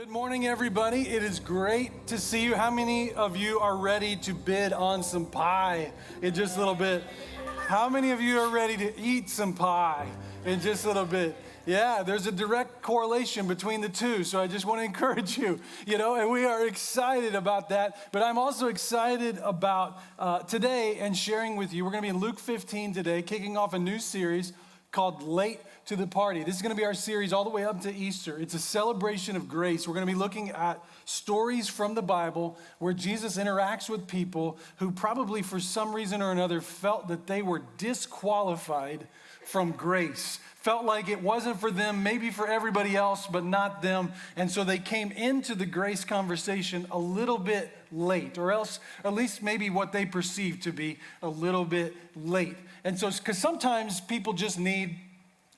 Good morning, everybody. It is great to see you. How many of you are ready to bid on some pie in just a little bit? How many of you are ready to eat some pie in just a little bit? Yeah, there's a direct correlation between the two, so I just want to encourage you, and we are excited about that. But I'm also excited about today and sharing with you. We're going to be in Luke 15 today, kicking off a new series called Late to the Party. This is going to be our series all the way up to Easter. It's a celebration of grace. We're going to be looking at stories from the Bible where Jesus interacts with people who probably for some reason or another felt that they were disqualified from grace. Felt like it wasn't for them, maybe for everybody else, but not them. And so they came into the grace conversation a little bit late, or else at least maybe what they perceived to be a little bit late. And so, because sometimes people just need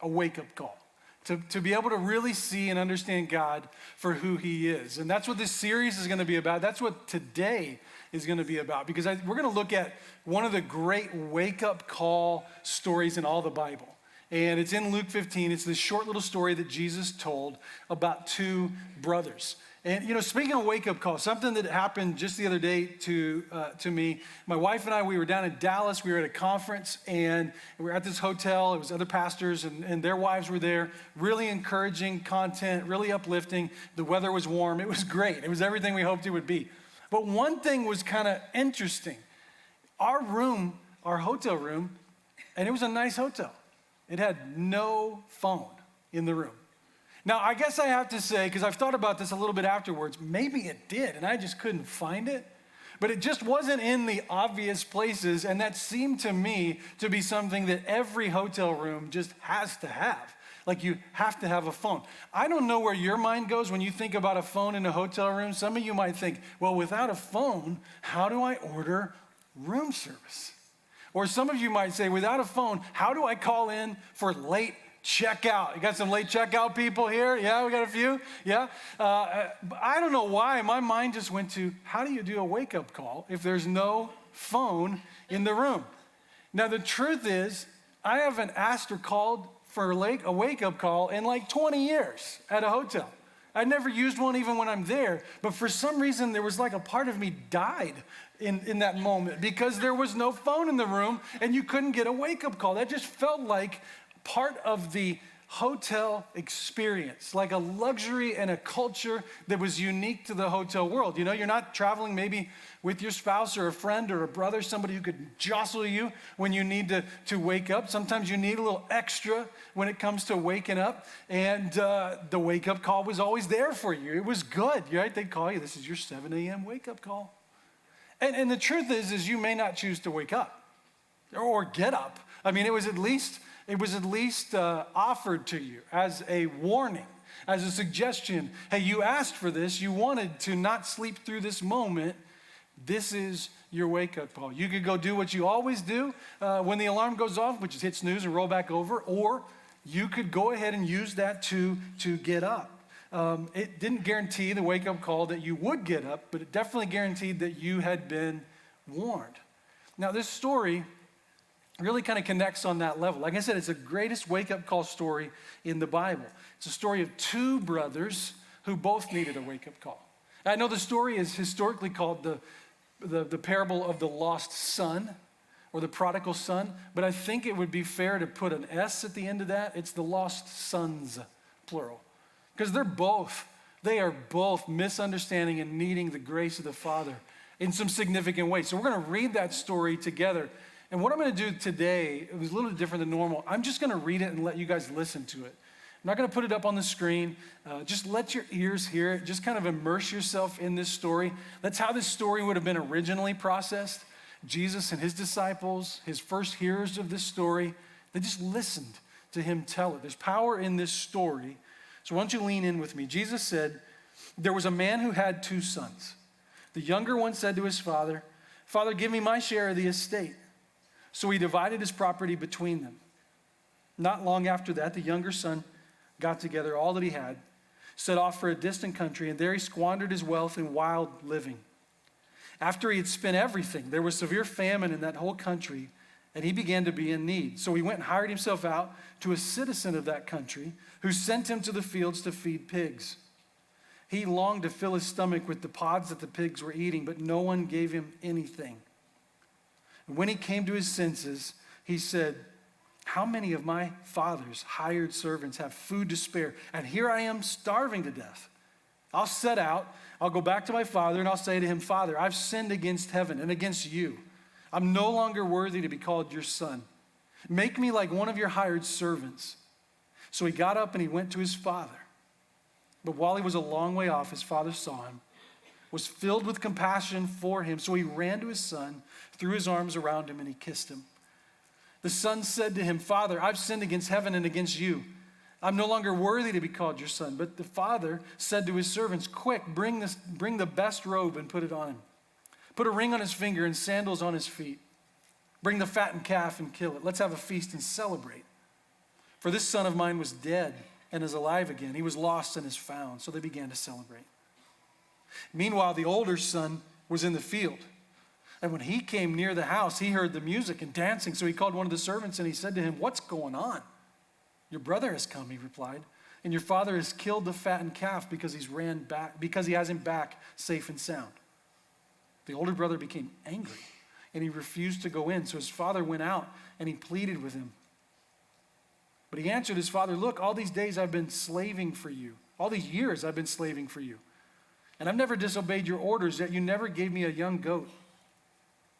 a wake-up call to be able to really see and understand God for who he is. And that's what this series is going to be about. That's what today is going to be about, because we're going to look at one of the great wake-up call stories in all the Bible. And it's in Luke 15. It's this short little story that Jesus told about two brothers. And, speaking of wake-up call, something that happened just the other day to me, my wife and I, we were down in Dallas. We were at a conference, and we were at this hotel. It was other pastors, and their wives were there. Really encouraging content, really uplifting. The weather was warm. It was great. It was everything we hoped it would be. But one thing was kind of interesting. Our hotel room, and it was a nice hotel. It had no phone in the room. Now, I guess I have to say, because I've thought about this a little bit afterwards, maybe it did, and I just couldn't find it. But it just wasn't in the obvious places, and that seemed to me to be something that every hotel room just has to have. Like, you have to have a phone. I don't know where your mind goes when you think about a phone in a hotel room. Some of you might think, well, without a phone, how do I order room service? Or some of you might say, without a phone, how do I call in for late checkout? You got some late checkout people here? Yeah, we got a few? Yeah? I don't know why. My mind just went to, how do you do a wake-up call if there's no phone in the room? Now, the truth is, I haven't asked or called for a wake-up call in like 20 years at a hotel. I never used one even when I'm there, but for some reason, there was like a part of me died in that moment because there was no phone in the room and you couldn't get a wake-up call. That just felt like part of the hotel experience, like a luxury and a culture that was unique to the hotel world. You're not traveling maybe with your spouse or a friend or a brother, somebody who could jostle you when you need to wake up. Sometimes you need a little extra when it comes to waking up, and the wake-up call was always there for you. It was good, right? They'd call you, this is your 7 a.m. wake-up call. And the truth is you may not choose to wake up or get up. I mean, it was at least offered to you as a warning, as a suggestion. Hey, you asked for this. You wanted to not sleep through this moment. This is your wake-up call. You could go do what you always do when the alarm goes off, which is hit snooze and roll back over, or you could go ahead and use that to get up. It didn't guarantee the wake-up call that you would get up, but it definitely guaranteed that you had been warned. Now, this story really kind of connects on that level. Like I said, it's the greatest wake-up call story in the Bible. It's a story of two brothers who both needed a wake-up call. I know the story is historically called the parable of the lost son or the prodigal son, but I think it would be fair to put an S at the end of that. It's the lost sons, plural. Because they are both misunderstanding and needing the grace of the Father in some significant ways. So we're going to read that story together. And what I'm going to do today, it was a little different than normal. I'm just going to read it and let you guys listen to it. I'm not going to put it up on the screen. Just let your ears hear it. Just kind of immerse yourself in this story. That's how this story would have been originally processed. Jesus and his disciples, his first hearers of this story, they just listened to him tell it. There's power in this story. So why don't you lean in with me? Jesus said, there was a man who had two sons. The younger one said to his father, "Father, give me my share of the estate." So he divided his property between them. Not long after that, the younger son got together all that he had, set off for a distant country, and there he squandered his wealth in wild living. After he had spent everything, there was severe famine in that whole country, and he began to be in need. So he went and hired himself out to a citizen of that country who sent him to the fields to feed pigs. He longed to fill his stomach with the pods that the pigs were eating, but no one gave him anything. And when he came to his senses, he said, how many of my father's hired servants have food to spare? And here I am starving to death. I'll set out, I'll go back to my father, and I'll say to him, Father, I've sinned against heaven and against you. I'm no longer worthy to be called your son. Make me like one of your hired servants. So he got up and he went to his father. But while he was a long way off, his father saw him, was filled with compassion for him. So he ran to his son, threw his arms around him, and he kissed him. The son said to him, Father, I've sinned against heaven and against you. I'm no longer worthy to be called your son. But the father said to his servants, quick, bring the best robe and put it on him. Put a ring on his finger and sandals on his feet. Bring the fattened calf and kill it. Let's have a feast and celebrate. For this son of mine was dead and is alive again. He was lost and is found. So they began to celebrate. Meanwhile, the older son was in the field. And when he came near the house, he heard the music and dancing. So he called one of the servants and he said to him, what's going on? Your brother has come, he replied. And your father has killed the fattened calf because he has him back safe and sound. The older brother became angry and he refused to go in. So his father went out and he pleaded with him. But he answered his father, look, all these days I've been slaving for you. All these years I've been slaving for you. And I've never disobeyed your orders, yet you never gave me a young goat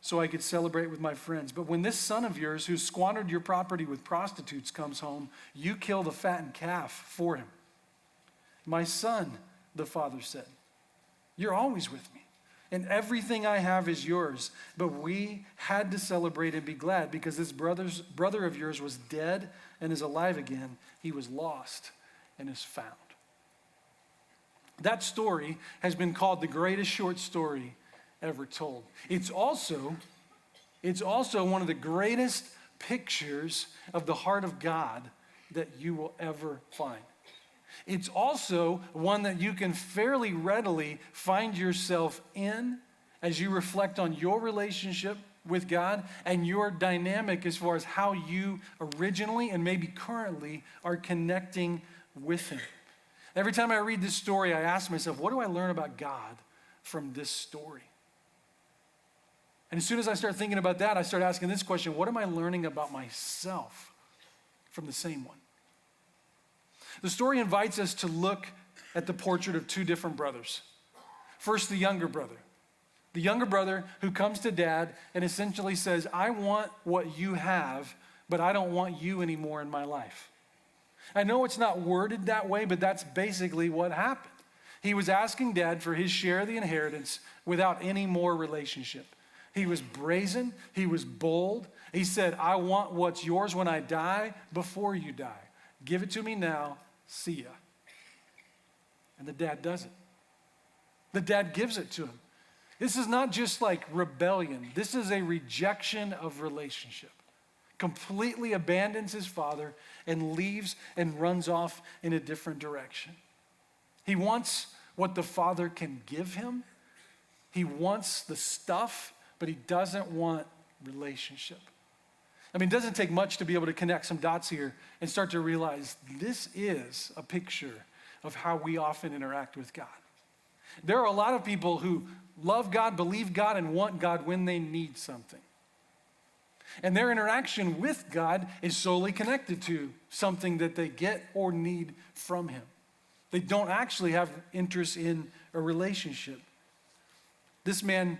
so I could celebrate with my friends. But when this son of yours who squandered your property with prostitutes comes home, you kill the fattened calf for him. My son, the father said, you're always with me, and everything I have is yours. But we had to celebrate and be glad because this brother of yours was dead and is alive again. He was lost and is found. That story has been called the greatest short story ever told. It's also one of the greatest pictures of the heart of God that you will ever find. It's also one that you can fairly readily find yourself in as you reflect on your relationship with God and your dynamic as far as how you originally and maybe currently are connecting with him. Every time I read this story, I ask myself, what do I learn about God from this story? And as soon as I start thinking about that, I start asking this question, what am I learning about myself from the same one? The story invites us to look at the portrait of two different brothers. First, the younger brother. The younger brother who comes to dad and essentially says, I want what you have, but I don't want you anymore in my life. I know it's not worded that way, but that's basically what happened. He was asking dad for his share of the inheritance without any more relationship. He was brazen. He was bold. He said, I want what's yours when I die before you die. Give it to me now. See ya. And the dad does it. The dad gives it to him. This is not just like rebellion. This is a rejection of relationship. Completely abandons his father and leaves and runs off in a different direction. He wants what the father can give him. He wants the stuff, but he doesn't want relationship. I mean, it doesn't take much to be able to connect some dots here and start to realize this is a picture of how we often interact with God. There are a lot of people who love God, believe God, and want God when they need something. And their interaction with God is solely connected to something that they get or need from him. They don't actually have interest in a relationship. This man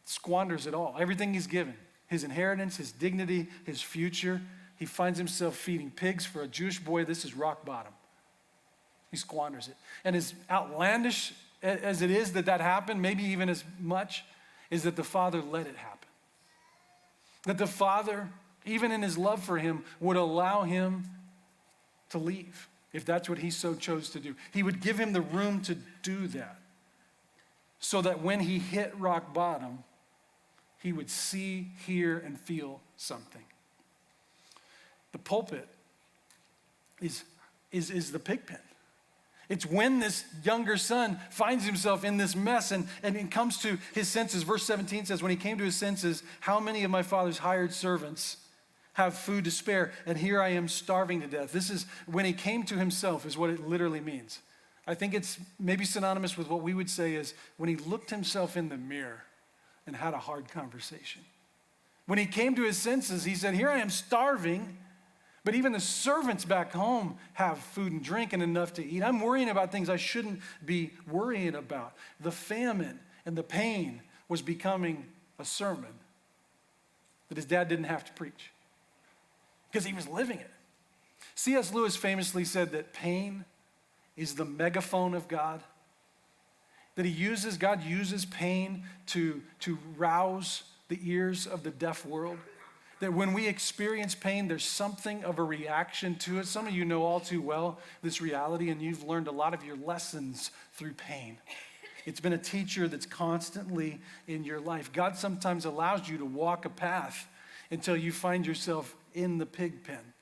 squanders it all, everything he's given, his inheritance, his dignity, his future. He finds himself feeding pigs. For a Jewish boy, this is rock bottom. He squanders it. And as outlandish as it is that happened, maybe even as much, is that the father let it happen. That the father, even in his love for him, would allow him to leave if that's what he so chose to do. He would give him the room to do that so that when he hit rock bottom, he would see, hear, and feel something. The pulpit is the pig pen. It's when this younger son finds himself in this mess and it comes to his senses. Verse 17 says, when he came to his senses, how many of my father's hired servants have food to spare? And here I am starving to death. This is when he came to himself is what it literally means. I think it's maybe synonymous with what we would say is when he looked himself in the mirror and had a hard conversation. When he came to his senses, he said, here I am starving, but even the servants back home have food and drink and enough to eat. I'm worrying about things I shouldn't be worrying about. The famine and the pain was becoming a sermon that his dad didn't have to preach because he was living it. C.S. Lewis famously said that pain is the megaphone of God, that God uses pain to rouse the ears of the deaf world, that when we experience pain, there's something of a reaction to it. Some of you know all too well this reality, and you've learned a lot of your lessons through pain. It's been a teacher that's constantly in your life. God sometimes allows you to walk a path until you find yourself in the pig pen,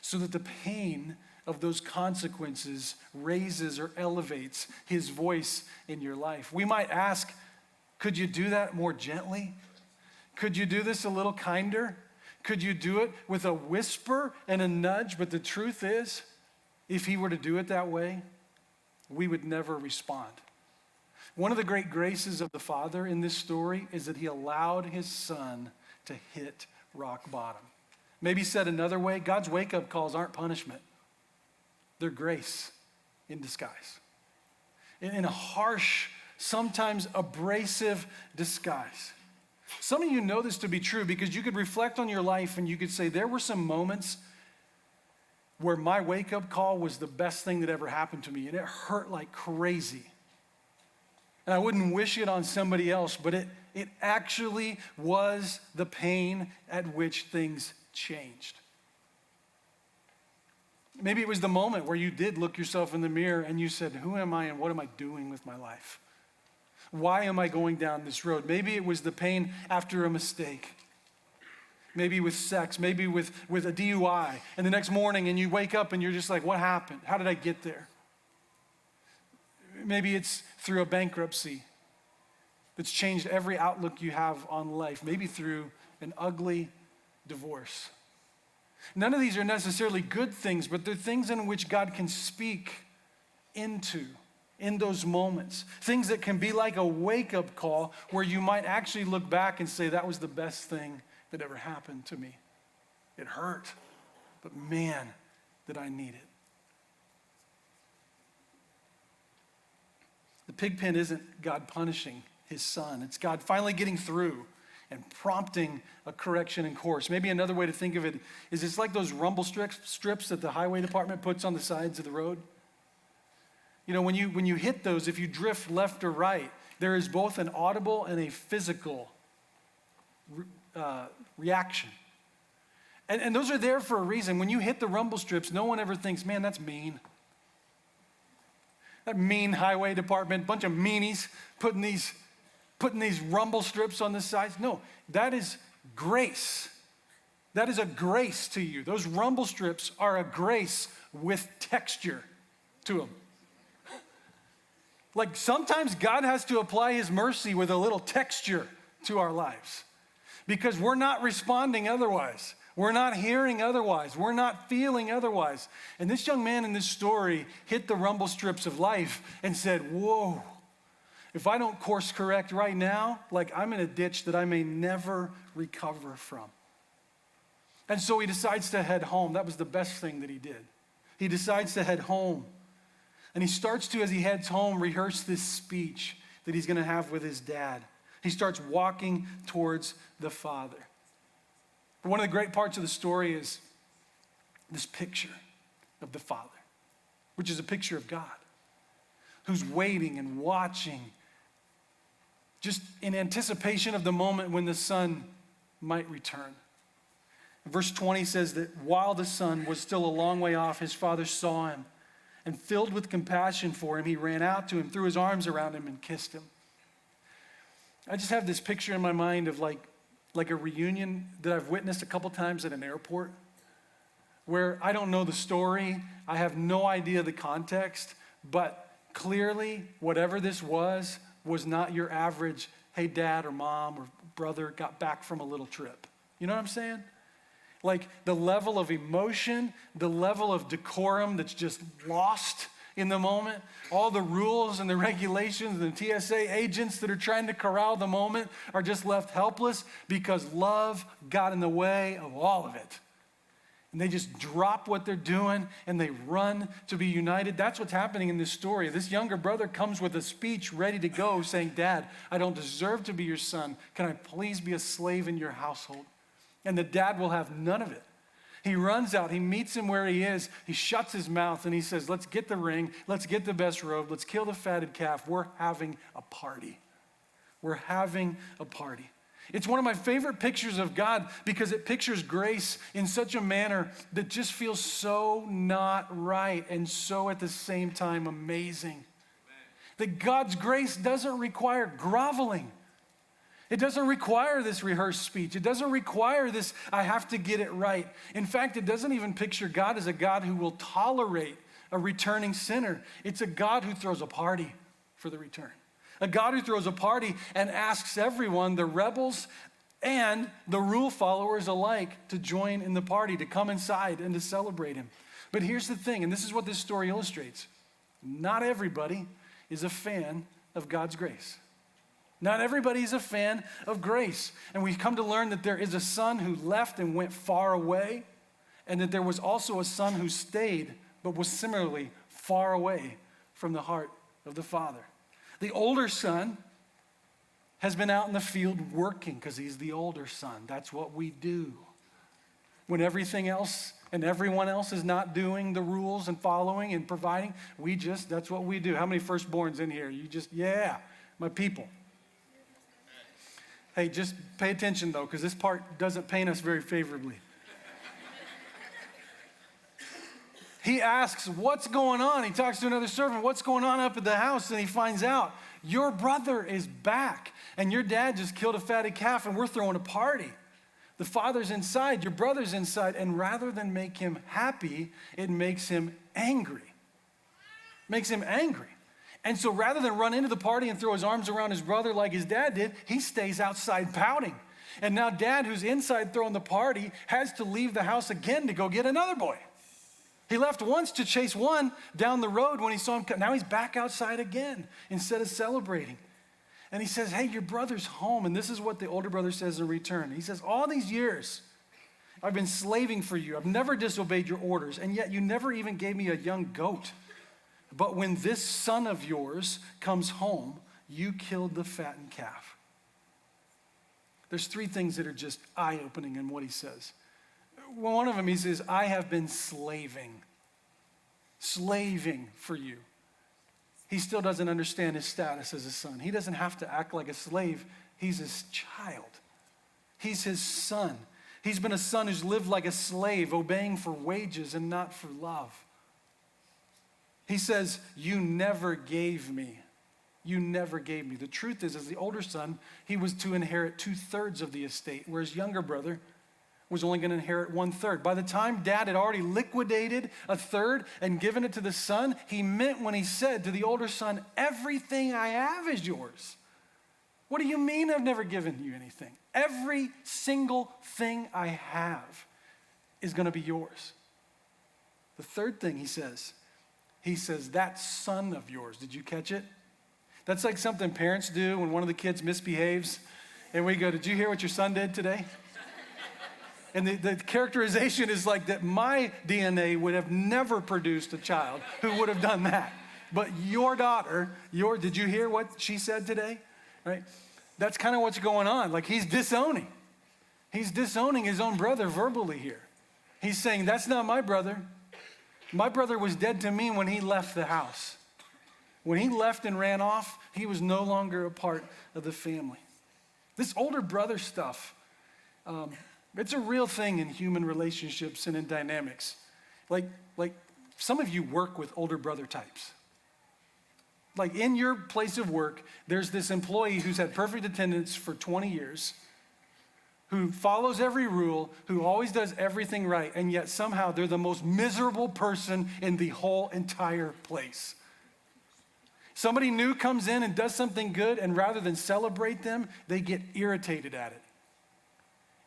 so that the pain of those consequences raises or elevates his voice in your life. We might ask, could you do that more gently? Could you do this a little kinder? Could you do it with a whisper and a nudge? But the truth is, if he were to do it that way, we would never respond. One of the great graces of the Father in this story is that he allowed his son to hit rock bottom. Maybe said another way, God's wake-up calls aren't punishment. They're grace in disguise. In a harsh, sometimes abrasive disguise. Some of you know this to be true because you could reflect on your life and you could say, there were some moments where my wake-up call was the best thing that ever happened to me, and it hurt like crazy. And I wouldn't wish it on somebody else, but it actually was the pain at which things changed. Maybe it was the moment where you did look yourself in the mirror and you said, who am I and what am I doing with my life? Why am I going down this road? Maybe it was the pain after a mistake. Maybe with sex, maybe with a DUI. And the next morning and you wake up and you're just like, what happened? How did I get there? Maybe it's through a bankruptcy that's changed every outlook you have on life. Maybe through an ugly divorce. None of these are necessarily good things, but they're things in which God can speak into in those moments. Things that can be like a wake-up call where you might actually look back and say, that was the best thing that ever happened to me. It hurt, but man, did I need it. The pig pen isn't God punishing his son. It's God finally getting through and prompting a correction in course. Maybe another way to think of it is it's like those rumble strips that the highway department puts on the sides of the road. You know, when you hit those, if you drift left or right, there is both an audible and a physical reaction. And those are there for a reason. When you hit the rumble strips, no one ever thinks, man, that's mean. That mean highway department, bunch of meanies putting these rumble strips on the sides. No, that is grace. That is a grace to you. Those rumble strips are a grace with texture to them. Like sometimes God has to apply his mercy with a little texture to our lives because we're not responding otherwise. We're not hearing otherwise. We're not feeling otherwise. And this young man in this story hit the rumble strips of life and said, whoa, if I don't course correct right now, like I'm in a ditch that I may never recover from. And so he decides to head home. That was the best thing that he did. He decides to head home. And he starts to, as he heads home, rehearse this speech that he's going to have with his dad. He starts walking towards the Father. But one of the great parts of the story is this picture of the Father, which is a picture of God, who's waiting and watching, just in anticipation of the moment when the Son might return. Verse 20 says that while the Son was still a long way off, his Father saw him, and filled with compassion for him, he ran out to him, threw his arms around him, and kissed him. I just have this picture in my mind of like a reunion that I've witnessed a couple times at an airport where I don't know the story, I have no idea the context, but clearly whatever this was not your average, hey, dad or mom or brother got back from a little trip. You know what I'm saying? Like the level of emotion, the level of decorum that's just lost in the moment. All the rules and the regulations and the TSA agents that are trying to corral the moment are just left helpless because love got in the way of all of it. And they just drop what they're doing and they run to be united. That's what's happening in this story. This younger brother comes with a speech ready to go saying, Dad, I don't deserve to be your son. Can I please be a slave in your household? And the dad will have none of it. He runs out, he meets him where he is, he shuts his mouth and he says, let's get the ring, let's get the best robe, let's kill the fatted calf. We're having a party. We're having a party. It's one of my favorite pictures of God because it pictures grace in such a manner that just feels so not right and so at the same time amazing. Amen. That God's grace doesn't require groveling. It doesn't require this rehearsed speech. It doesn't require this, I have to get it right. In fact, it doesn't even picture God as a God who will tolerate a returning sinner. It's a God who throws a party for the return. A God who throws a party and asks everyone, the rebels and the rule followers alike, to join in the party, to come inside and to celebrate him. But here's the thing, and this is what this story illustrates. Not everybody is a fan of God's grace. Not everybody is a fan of grace. And we've come to learn that there is a son who left and went far away, and that there was also a son who stayed, but was similarly far away from the heart of the Father. The older son has been out in the field working because he's the older son. That's what we do. When everything else and everyone else is not doing the rules and following and providing, that's what we do. How many firstborns in here? Yeah, my people. Hey, just pay attention though, because this part doesn't paint us very favorably. He asks, what's going on? He talks to another servant, what's going on up at the house? And he finds out, your brother is back, and your dad just killed a fatted calf, and we're throwing a party. The father's inside, your brother's inside, and rather than make him happy, it makes him angry. Makes him angry. And so rather than run into the party and throw his arms around his brother like his dad did, he stays outside pouting. And now dad, who's inside throwing the party, has to leave the house again to go get another boy. He left once to chase one down the road when he saw him come. Now he's back outside again instead of celebrating. And he says, hey, your brother's home. And this is what the older brother says in return. He says, all these years, I've been slaving for you. I've never disobeyed your orders. And yet you never even gave me a young goat. But when this son of yours comes home, you killed the fattened calf. There's three things that are just eye-opening in what he says. One of them, he says, I have been slaving for you. He still doesn't understand his status as a son. He doesn't have to act like a slave. He's his child. He's his son. He's been a son who's lived like a slave, obeying for wages and not for love. He says, you never gave me. You never gave me. The truth is, as the older son, he was to inherit 2/3 of the estate, whereas younger brother was only going to inherit 1/3. By the time dad had already liquidated 1/3 and given it to the son, he meant when he said to the older son, everything I have is yours. What do you mean I've never given you anything? Every single thing I have is going to be yours. The third thing he says, that son of yours, did you catch it? That's like something parents do when one of the kids misbehaves and we go, did you hear what your son did today? And the characterization is like that my DNA would have never produced a child who would have done that. But your daughter, did you hear what she said today? Right? That's kind of what's going on. Like he's disowning. He's disowning his own brother verbally here. He's saying, that's not my brother. My brother was dead to me when he left the house. When he left and ran off, he was no longer a part of the family. This older brother stuff, it's a real thing in human relationships and in dynamics. Like some of you work with older brother types. Like in your place of work, there's this employee who's had perfect attendance for 20 years, who follows every rule, who always does everything right, and yet somehow they're the most miserable person in the whole entire place. Somebody new comes in and does something good, and rather than celebrate them, they get irritated at it.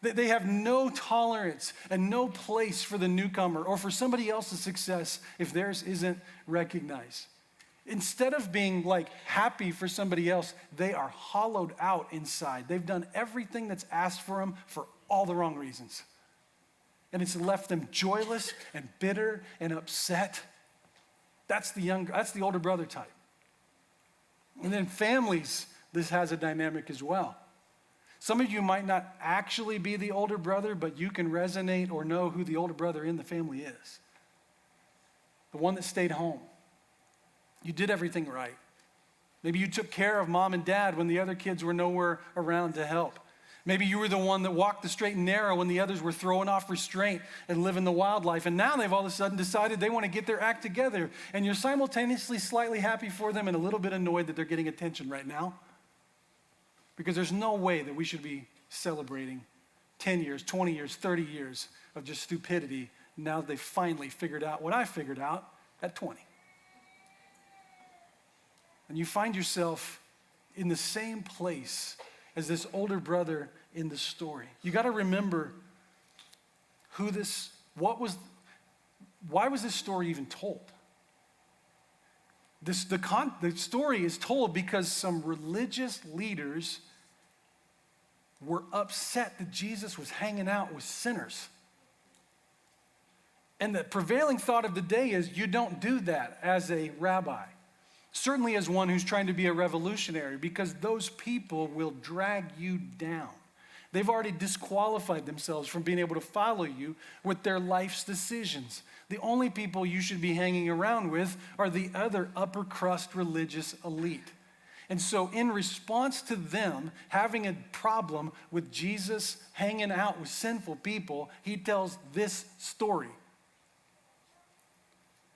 They have no tolerance and no place for the newcomer or for somebody else's success if theirs isn't recognized. Instead of being like happy for somebody else, they are hollowed out inside. They've done everything that's asked for them for all the wrong reasons. And it's left them joyless and bitter and upset. That's the older brother type. And then families, this has a dynamic as well. Some of you might not actually be the older brother, but you can resonate or know who the older brother in the family is. The one that stayed home. You did everything right. Maybe you took care of mom and dad when the other kids were nowhere around to help. Maybe you were the one that walked the straight and narrow when the others were throwing off restraint and living the wild life. And now they've all of a sudden decided they want to get their act together. And you're simultaneously slightly happy for them and a little bit annoyed that they're getting attention right now. Because there's no way that we should be celebrating 10 years, 20 years, 30 years of just stupidity now that they finally figured out what I figured out at 20. And you find yourself in the same place as this older brother in the story. You got to remember why was this story even told? The story is told because some religious leaders were upset that Jesus was hanging out with sinners. And the prevailing thought of the day is you don't do that as a rabbi. Certainly as one who's trying to be a revolutionary, because those people will drag you down. They've already disqualified themselves from being able to follow you with their life's decisions. The only people you should be hanging around with are the other upper crust religious elite. And so in response to them having a problem with Jesus hanging out with sinful people, he tells this story.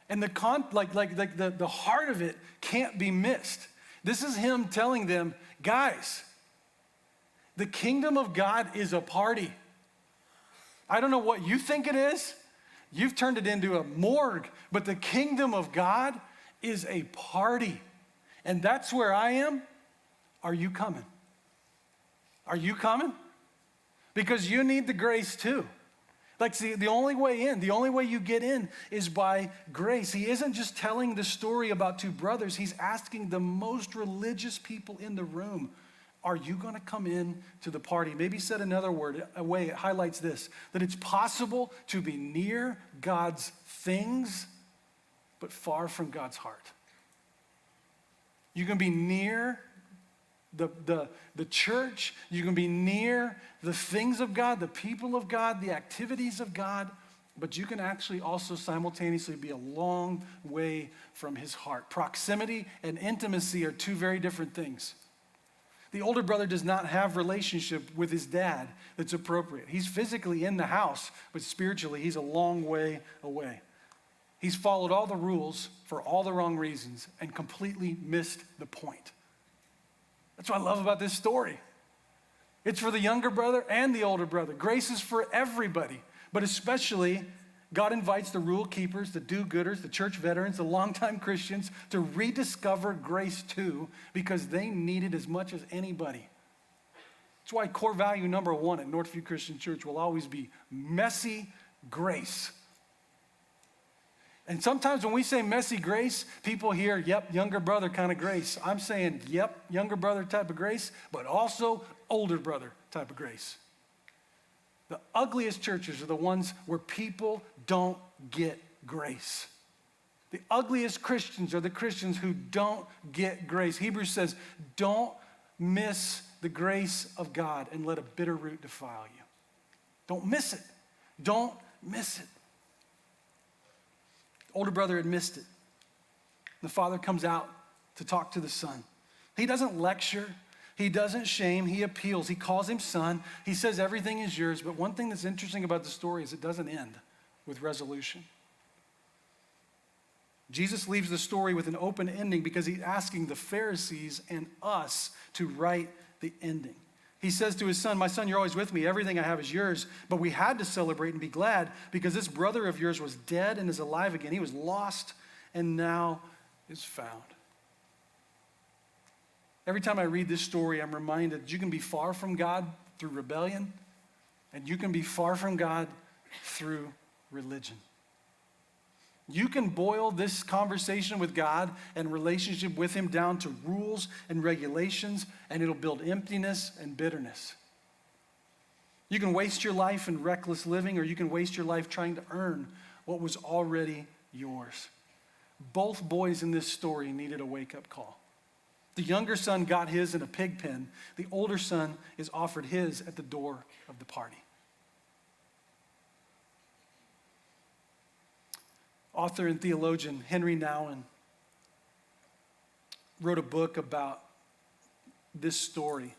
And the heart of it can't be missed. This is him telling them, guys, the kingdom of God is a party. I don't know what you think it is. You've turned it into a morgue, but the kingdom of God is a party. And that's where I am. Are you coming? Are you coming? Because you need the grace too. See, the only way in, the only way you get in is by grace. He isn't just telling the story about two brothers. He's asking the most religious people in the room, are you going to come in to the party? Maybe said another way, it highlights this, that it's possible to be near God's things, but far from God's heart. You can be near the church, you can be near the things of God, the people of God, the activities of God, but you can actually also simultaneously be a long way from his heart. Proximity and intimacy are two very different things. The older brother does not have relationship with his dad that's appropriate. He's physically in the house, but spiritually he's a long way away. He's followed all the rules for all the wrong reasons and completely missed the point. That's what I love about this story. It's for the younger brother and the older brother. Grace is for everybody, but especially God invites the rule keepers, the do-gooders, the church veterans, the longtime Christians to rediscover grace too, because they need it as much as anybody. That's why core value number one at Northview Christian Church will always be messy grace. And sometimes when we say messy grace, people hear, yep, younger brother kind of grace. I'm saying, yep, younger brother type of grace, but also older brother type of grace. The ugliest churches are the ones where people don't get grace. The ugliest Christians are the Christians who don't get grace. Hebrews says, don't miss the grace of God and let a bitter root defile you. Don't miss it. Don't miss it. Older brother had missed it. The father comes out to talk to the son. He doesn't lecture. He doesn't shame. He appeals. He calls him son. He says everything is yours. But one thing that's interesting about the story is it doesn't end with resolution. Jesus leaves the story with an open ending because he's asking the Pharisees and us to write the ending. He says to his son, my son, you're always with me. Everything I have is yours. But we had to celebrate and be glad because this brother of yours was dead and is alive again. He was lost and now is found. Every time I read this story, I'm reminded that you can be far from God through rebellion And you can be far from God through religion. You can boil this conversation with God and relationship with him down to rules and regulations, and it'll build emptiness and bitterness. You can waste your life in reckless living, or you can waste your life trying to earn what was already yours. Both boys in this story needed a wake-up call. The younger son got his in a pig pen. The older son is offered his at the door of the party. Author and theologian Henry Nouwen wrote a book about this story.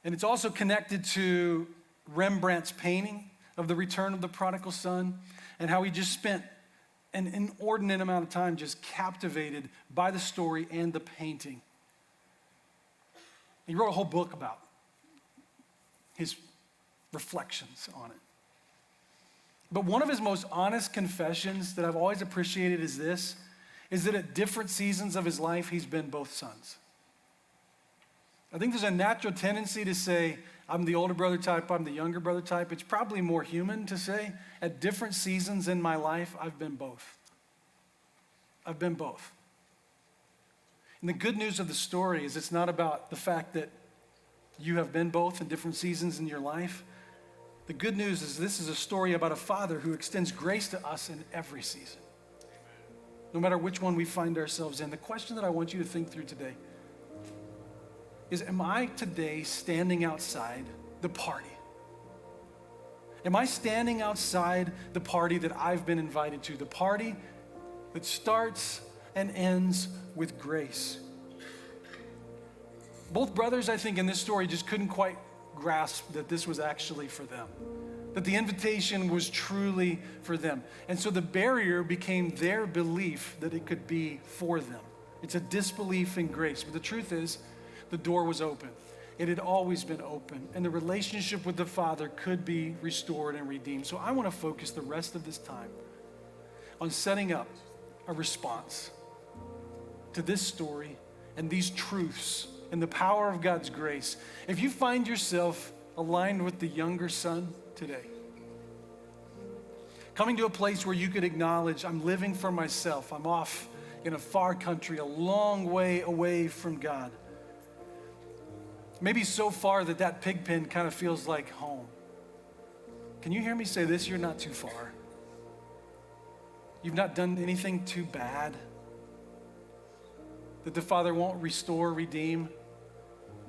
And it's also connected to Rembrandt's painting of the return of the prodigal son, and how he just spent an inordinate amount of time just captivated by the story and the painting. He wrote a whole book about his reflections on it. But one of his most honest confessions that I've always appreciated is that at different seasons of his life, he's been both sons. I think there's a natural tendency to say, I'm the older brother type, I'm the younger brother type. It's probably more human to say, at different seasons in my life, I've been both. I've been both. And the good news of the story is it's not about the fact that you have been both in different seasons in your life. The good news is this is a story about a father who extends grace to us in every season, no matter which one we find ourselves in. The question that I want you to think through today is, am I today standing outside the party? Am I standing outside the party that I've been invited to, the party that starts and ends with grace? Both brothers, I think, in this story just couldn't quite grasp that this was actually for them, that the invitation was truly for them. And so the barrier became their belief that it could be for them. It's a disbelief in grace. But the truth is, the door was open. It had always been open, and the relationship with the Father could be restored and redeemed. So I want to focus the rest of this time on setting up a response to this story and these truths and the power of God's grace. If you find yourself aligned with the younger son today, coming to a place where you could acknowledge, I'm living for myself, I'm off in a far country, a long way away from God. Maybe so far that that pig pen kind of feels like home. Can you hear me say this? You're not too far. You've not done anything too bad that the Father won't restore, redeem,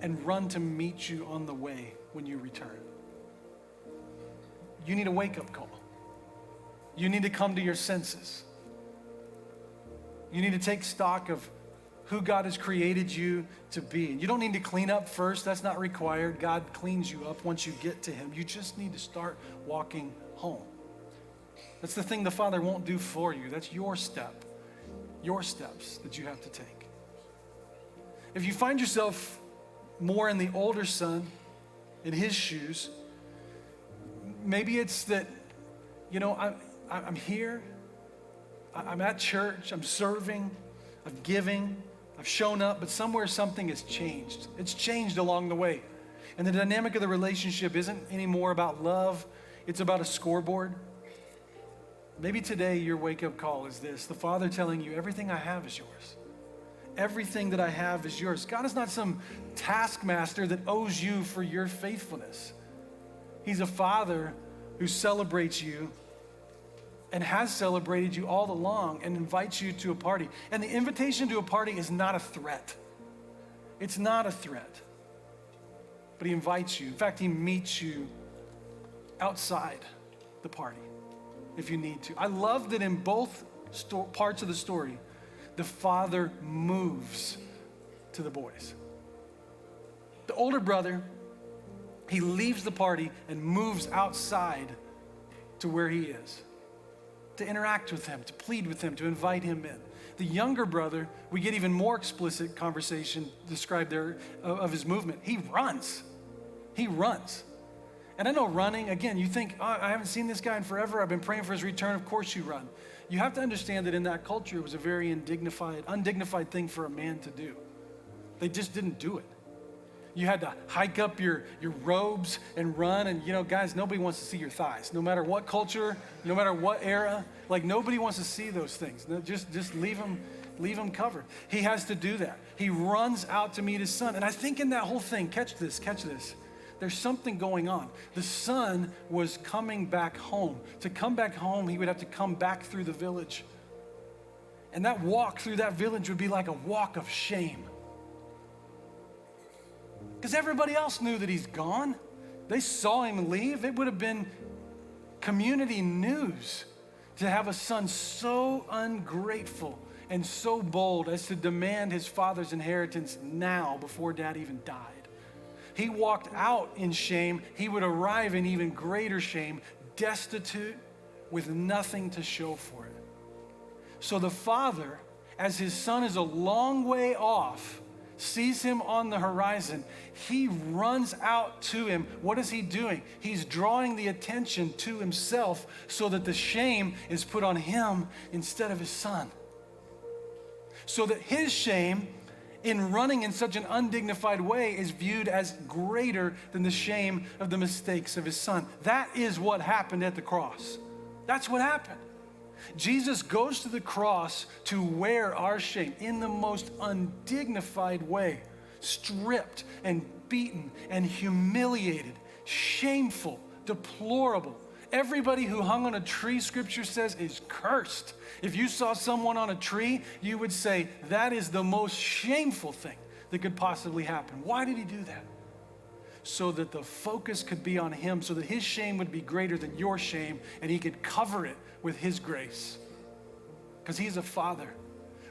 and run to meet you on the way when you return. You need a wake-up call. You need to come to your senses. You need to take stock of who God has created you to be. You don't need to clean up first. That's not required. God cleans you up once you get to him. You just need to start walking home. That's the thing the Father won't do for you. That's your step, your steps that you have to take. If you find yourself more in the older son, in his shoes, maybe it's that, I'm here, I'm at church, I'm serving, I'm giving, I've shown up, but somewhere something has changed. It's changed along the way. And the dynamic of the relationship isn't anymore about love, it's about a scoreboard. Maybe today your wake-up call is this: the Father telling you, everything I have is yours. Everything that I have is yours. God is not some taskmaster that owes you for your faithfulness. He's a Father who celebrates you and has celebrated you all along and invites you to a party. And the invitation to a party is not a threat. It's not a threat. But he invites you. In fact, he meets you outside the party if you need to. I love that in both parts of the story, the Father moves to the boys. The older brother, he leaves the party and moves outside to where he is, to interact with him, to plead with him, to invite him in. The younger brother, we get even more explicit conversation described there of his movement. He runs. He runs. And I know running, again, you think, oh, I haven't seen this guy in forever. I've been praying for his return. Of course you run. You have to understand that in that culture, it was a very undignified thing for a man to do. They just didn't do it. You had to hike up your robes and run. And guys, nobody wants to see your thighs. No matter what culture, no matter what era, like nobody wants to see those things. No, just leave them covered. He has to do that. He runs out to meet his son. And I think in that whole thing, catch this. There's something going on. The son was coming back home. To come back home, he would have to come back through the village. And that walk through that village would be like a walk of shame. Because everybody else knew that he's gone. They saw him leave. It would have been community news to have a son so ungrateful and so bold as to demand his father's inheritance now before dad even died. He walked out in shame. He would arrive in even greater shame, destitute with nothing to show for it. So the father, as his son is a long way off, sees him on the horizon. He runs out to him. What is he doing? He's drawing the attention to himself so that the shame is put on him instead of his son. So that his shame in running in such an undignified way is viewed as greater than the shame of the mistakes of his son. That is what happened at the cross. That's what happened. Jesus goes to the cross to wear our shame in the most undignified way, stripped and beaten and humiliated, shameful, deplorable. Everybody who hung on a tree, Scripture says, is cursed. If you saw someone on a tree, you would say, that is the most shameful thing that could possibly happen. Why did he do that? So that the focus could be on him, so that his shame would be greater than your shame, and he could cover it with his grace. Because he's a father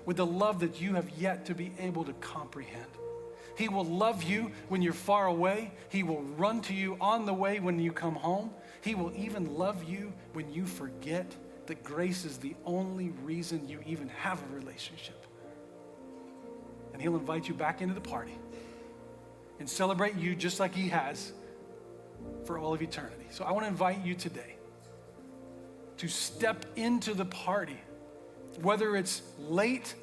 with the love that you have yet to be able to comprehend. He will love you when you're far away. He will run to you on the way when you come home. He will even love you when you forget that grace is the only reason you even have a relationship. And he'll invite you back into the party and celebrate you just like he has for all of eternity. So I want to invite you today to step into the party, whether it's late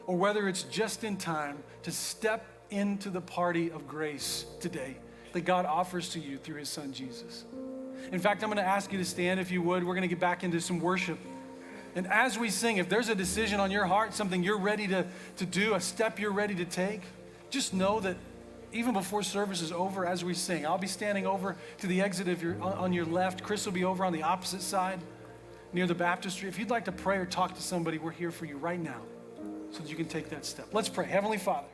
or whether it's just in time, to step into the party of grace today that God offers to you through his son, Jesus. In fact, I'm going to ask you to stand if you would. We're going to get back into some worship. And as we sing, if there's a decision on your heart, something you're ready to do, a step you're ready to take, just know that even before service is over, as we sing, I'll be standing over to the exit on your left. Chris will be over on the opposite side near the baptistry. If you'd like to pray or talk to somebody, we're here for you right now so that you can take that step. Let's pray. Heavenly Father,